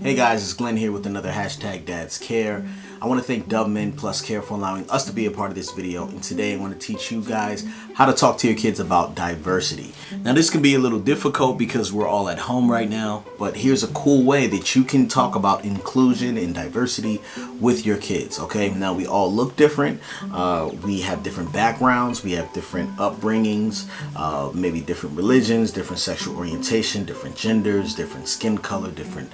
Hey guys, it's Glen here with another hashtag Dad's Care. I want to thank Men+Care for allowing us to be a part of this video, and today I want to teach you guys how to talk to your kids about diversity. Now this can be a little difficult because we're all at home right now, but here's a cool way that you can talk about inclusion and diversity with your kids, okay? Now we all look different, we have different backgrounds, we have different upbringings, maybe different religions, different sexual orientation, different genders, different skin color, different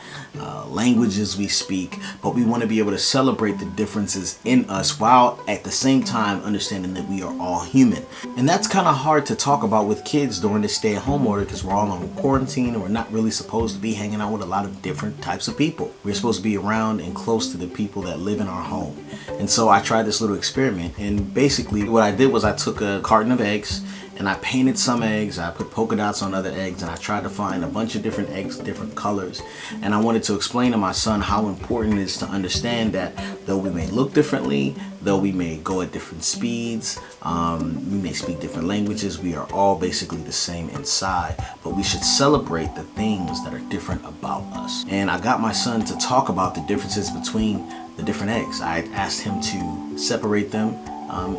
languages we speak, but we want to be able to celebrate the differences in us while at the same time understanding that we are all human. And that's kind of hard to talk about with kids during this stay-at-home order because we're all on quarantine and we're not really supposed to be hanging out with a lot of different types of people. We're supposed to be around and close to the people that live in our home. And so I tried this little experiment, and basically what I did was I took a carton of eggs and I painted some eggs, I put polka dots on other eggs, and I tried to find a bunch of different eggs, different colors. And I wanted to explain to my son how important it is to understand that though we may look differently, though we may go at different speeds, we may speak different languages, we are all basically the same inside, but we should celebrate the things that are different about us. And I got my son to talk about the differences between the different eggs. I asked him to separate them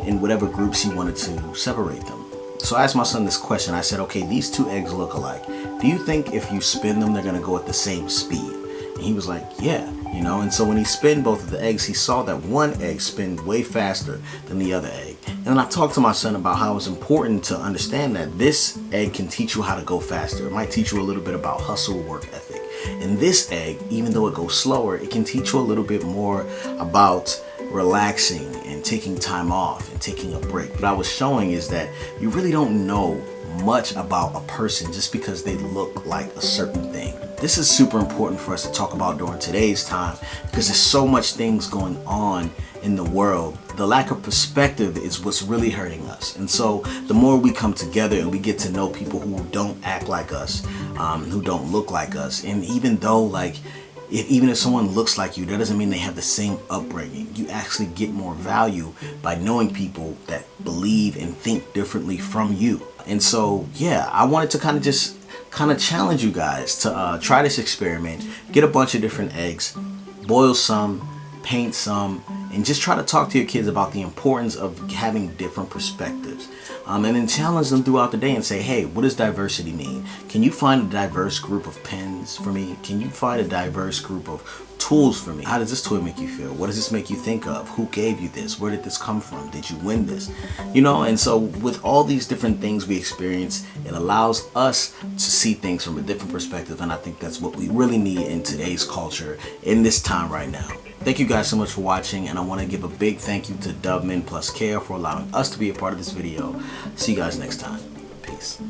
in whatever groups he wanted to separate them. So I asked my son this question. I said, okay, these two eggs look alike. Do you think if you spin them, they're gonna go at the same speed? And he was like, yeah, you know. And so when he spun both of the eggs, he saw that one egg spin way faster than the other egg. And then I talked to my son about how it's important to understand that this egg can teach you how to go faster. It might teach you a little bit about hustle, work ethic. And this egg, even though it goes slower, it can teach you a little bit more about relaxing and taking time off and taking a break. What I was showing is that you really don't know much about a person just because they look like a certain thing. This is super important for us to talk about during today's time because there's so much things going on in the world. The lack of perspective is what's really hurting us. And so the more we come together and we get to know people who don't act like us, who don't look like us, and even though even if someone looks like you, that doesn't mean they have the same upbringing. You actually get more value by knowing people that believe and think differently from you. And so, yeah, I wanted to kind of challenge you guys to try this experiment. Get a bunch of different eggs, boil some, paint some, and just try to talk to your kids about the importance of having different perspectives. And then challenge them throughout the day and say, hey, what does diversity mean? Can you find a diverse group of pens for me? Can you find a diverse group of tools for me? How does this toy make you feel? What does this make you think of? Who gave you this? Where did this come from? Did you win this? You know, and so with all these different things we experience, it allows us to see things from a different perspective. And I think that's what we really need in today's culture, in this time right now. Thank you guys so much for watching, and I want to give a big thank you to Men+Care for allowing us to be a part of this video. See you guys next time. Peace.